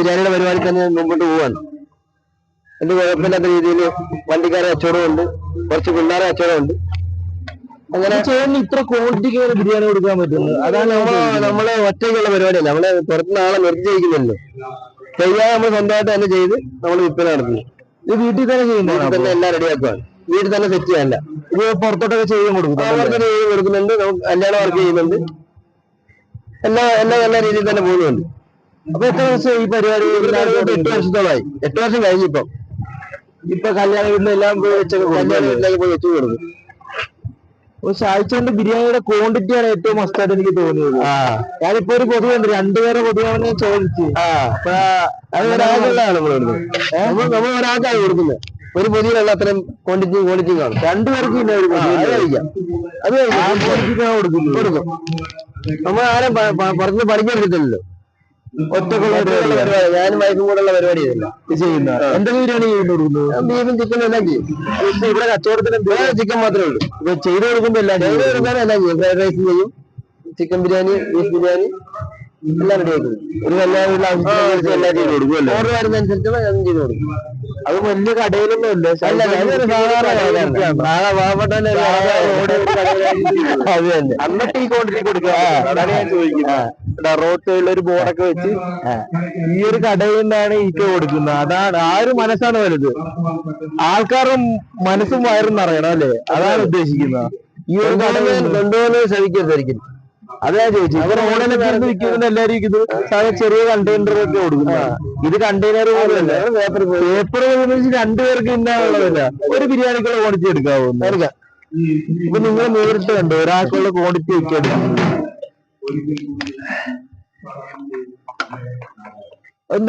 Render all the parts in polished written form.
ബിരിയാണിയുടെ പരിപാടി തന്നെ മുമ്പോട്ട് പോവാണ്. എന്ത് കുഴപ്പമില്ലാത്ത രീതിയിൽ വണ്ടിക്കാരെ കച്ചവടമുണ്ട്, കുറച്ച് പിള്ളേരെ കച്ചവടമുണ്ട്. അങ്ങനെ ഇത്ര ക്വാണ്ടിറ്റിക്ക് ബിരിയാണി കൊടുക്കാൻ പറ്റുന്നത് അതാണ് നമ്മള് ഒറ്റയ്ക്കുള്ള പരിപാടിയല്ല. നമ്മള് പുറത്തുനിന്ന് ആളെ നിർത്തിയിരിക്കുന്നില്ലല്ലോ. ചെയ്യാൻ നമ്മൾ സ്വന്തമായിട്ട് തന്നെ ചെയ്ത് നമ്മൾ വിൽപ്പന നടത്തുന്നു. ഇത് വീട്ടിൽ തന്നെ ചെയ്യുന്നത്, വീട്ടിൽ തന്നെ എല്ലാം റെഡിയാക്കുകയാണ്. വീട്ടിൽ തന്നെ സെറ്റ് ചെയ്യാനല്ല, ഇത് പുറത്തോട്ടൊക്കെ ചെയ്യാൻ കൊടുക്കുന്നുണ്ട്. കല്യാണ വർക്ക് ചെയ്യുന്നുണ്ട്. എല്ലാം നല്ല രീതിയിൽ തന്നെ പോകുന്നുണ്ട്. അപ്പൊ എത്ര വർഷം ഈ പരിപാടി? 8 വർഷത്തോളമായി. 8 വർഷം കഴിഞ്ഞിപ്പം. ഇപ്പൊ കല്യാണ വീട്ടിലെല്ലാം പോയി കല്യാണ വീട്ടിലേക്ക് പോയി വെച്ചു കൊടുക്കും. ഷായിച്ചോന്റെ ബിരിയാണിയുടെ ക്വാണ്ടിറ്റിയാണ് ഏറ്റവും മസ്റ്റായിട്ട് എനിക്ക് തോന്നിയത്. ഞാനിപ്പോ ഒരു പൊതിയുണ്ട്, 2 പേരെ പൊതിയാണെന്ന് ഞാൻ ചോദിച്ചു. അപ്പൊ അത് ഒരാൾക്കുള്ളതാണ് നമ്മൾ ഒരാൾക്കാണ് കൊടുക്കുന്നത്. ഒരു പൊതിയിലുള്ള അത്രയും ക്വാണ്ടിറ്റി കാണും. 2 പേർക്ക് ഇല്ല ഒരു പൊതി കഴിക്കാം. അത് കൊടുക്കും. നമ്മൾ ആരും പുറത്തുനിന്ന് പഠിക്കാൻ ഒറ്റക്കുള്ള പരിപാടി. ഞാനും വൈഫും കൂടെ ഉള്ള പരിപാടി ചെയ്യുന്ന എന്തെങ്കിലും ബിരിയാണി ചെയ്യുന്നു? ബീഫും ചിക്കനും എല്ലാം ചെയ്യും. ഇവിടെ കച്ചവടത്തിന് ചിക്കൻ മാത്രമേ ഉള്ളൂ. ചെയ്ത് കൊടുക്കുമ്പോ എല്ലാം എല്ലാം ചെയ്യും. ഫ്രൈഡ് റൈസ് ചെയ്യും, ചിക്കൻ ബിരിയാണി, ബീഫ് ബിരിയാണി എല്ലാം റെഡി ആക്കും. ഒരു കല്യാണ എല്ലാം ചെയ്ത് കൊടുക്കും. ഓർഡർ വരുന്നതനുസരിച്ചുള്ള അതും ചെയ്ത് കൊടുക്കും. അത് വലിയ കടയിലൊന്നും ഇല്ല, അന്നത്തെ ഈ ക്വാണ്ടിറ്റി കൊടുക്കുക. അതാണ് ഞാൻ ചോദിക്കുന്നത്. റോട്ടിലുള്ള ഒരു ബോർഡൊക്കെ വെച്ച് ഈ ഒരു കടയിൽ നിന്നാണ് ഈറ്റ കൊടുക്കുന്നത്. അതാണ് ആ ഒരു മനസ്സാണ് വലുത്. ആൾക്കാരും മനസ്സും വയറും നിറയണം അല്ലേ, അതാണ് ഉദ്ദേശിക്കുന്നത്. ഈ ഒരു കടയിൽ കൊണ്ടുപോകുന്നത് ശ്രമിക്കരുതായിരിക്കും. അതാ ചോദിച്ചു. അവർ ഓൺലൈനൊക്കെ വിൽക്കുന്നത് എല്ലാവരും ഇത് ചെറിയ കണ്ടെയ്നർ ഒക്കെ കൊടുക്കുന്ന. ഇത് കണ്ടെയ്നർ പോലല്ല, പേപ്പർ 2 പേർക്ക് ഇന്നാളുള്ളതല്ല. ഒരു ബിരിയാണിക്കുള്ള ക്വാണ്ടിറ്റി എടുക്കാവോ? ഇപ്പൊ നിങ്ങൾ നേരിട്ട് കണ്ടു ഒരാൾക്കുള്ള ക്വാണ്ടിറ്റി ഒക്കെ എടുക്കും.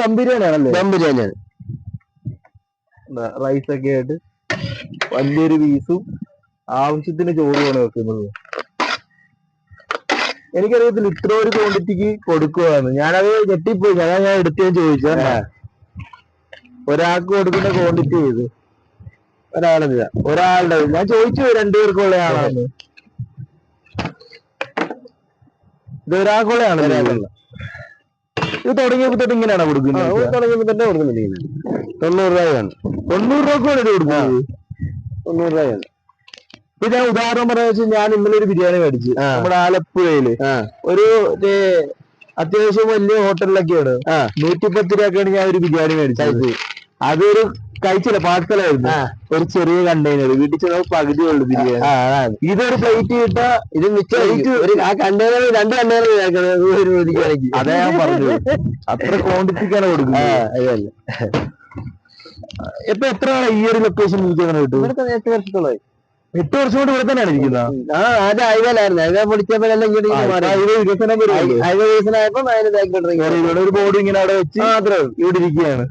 ദം ബിരിയാണിയാണല്ലേ? ദം ബിരിയാണിയാണ്. റൈസൊക്കെ ആയിട്ട് വലിയൊരു പീസും ആവശ്യത്തിന് ചോറുമാണ് വെക്കുന്നത്. എനിക്കറിയത്തില്ല ഇത്ര ഒരു ക്വാണ്ടിറ്റിക്ക് കൊടുക്കുവാന്ന്. ഞാനത് ഞെട്ടിപ്പോയി. ഞാൻ എടുത്തേ ചോദിച്ചാ ഒരാൾക്ക് കൊടുക്കുന്ന ക്വാണ്ടിറ്റി ചെയ്ത് ഒരാളുടെ ഞാൻ ചോദിച്ചു 2 പേർക്കുള്ള ആളാണ്. ഇത് ഒരാൾക്കുള്ളതാണ്. ഇത് തുടങ്ങിയപ്പോ തൊട്ട് ഇങ്ങനെയാണോ കൊടുക്കുന്നത്? തുടങ്ങിയപ്പോ തന്നെ കൊടുക്കുന്നില്ല. 90 രൂപയാണ്. 90 രൂപക്ക് വേണ്ടി കൊടുക്കുന്നത്. 90 രൂപയാണ്. ഇപ്പൊ ഞാൻ ഉദാഹരണം പറയാ വെച്ചാൽ, ഞാൻ ഇന്നലെ ഒരു ബിരിയാണി മേടിച്ചു നമ്മുടെ ആലപ്പുഴയില്. ഒരു അത്യാവശ്യം വലിയ ഹോട്ടലിലൊക്കെയാണ് 110 രൂപക്കാണ് ഞാൻ ഒരു ബിരിയാണി മേടിച്ചത്. അതൊരു കഴിച്ചില്ല, പാർസലായിരുന്നു. ഒരു ചെറിയ കണ്ടെയ്നർ വീട്ടിൽ ചെന്നാൽ പകുതിയുള്ളു ബിരിയാണി. ഇതൊരു പ്ലേറ്റ് കിട്ടാ ഇത് മിച്ചം. ആ കണ്ടെയ്നർ 2 കണ്ടെയ്നർ. അതാ ഞാൻ പറഞ്ഞത്, അത്ര ക്വാണ്ടിറ്റിക്കാണ് കൊടുക്കുന്നത്. ഇപ്പൊ എത്ര ഈ ഒരു ലൊക്കേഷൻ കിട്ടും? 8 വർഷത്തോളമായി. 8 വർഷം കൊണ്ട് ഇവിടെ തന്നെയാണ് ഇരിക്കുന്നത്. അത് ഹൈവേലായിരുന്നു. ഹൈവേ പൊളിച്ചപ്പോഴെല്ലാം ഇങ്ങോട്ട് ഹൈവേ വികസനമായപ്പോ ഒരു ബോർഡ് ഇങ്ങനെ അവിടെ വെച്ച് ഇവിടെ ഇരിക്കുകയാണ്.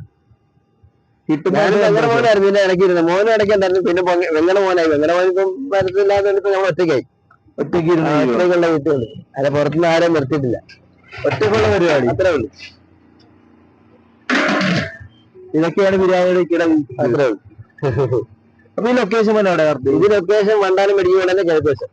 വെങ്ങടെ മോനായിരുന്നു പിന്നെ ഇടയ്ക്കിരുന്നത്. മോനും ഇടയ്ക്കുണ്ടായിരുന്നു. പിന്നെ വെങ്ങടെ മോനായി. വെങ്ങടെ മോൻ ഇപ്പം മരത്തില്ലാതെ ഞങ്ങൾ ഒറ്റയ്ക്കായി. ഒറ്റയ്ക്കുള്ള വീട്ടുകൊണ്ട് അല്ല, പുറത്തുനിന്ന് ആരെയും നിർത്തിയിട്ടില്ല. ഒറ്റയ്ക്കുള്ള പരിപാടി അത്രേ ഉള്ളൂ. ഇതൊക്കെയാണ് ബിരിയാണിയുടെ കിടം. അത്രേ ഉള്ളൂ. അപ്പൊ ഈ ലൊക്കേഷൻ തന്നെ അവിടെ? ഇത് ലൊക്കേഷൻ വണ്ടാനം മെഡിക്കൽ കോളേജിന്റെ കിഴക്കുവശം.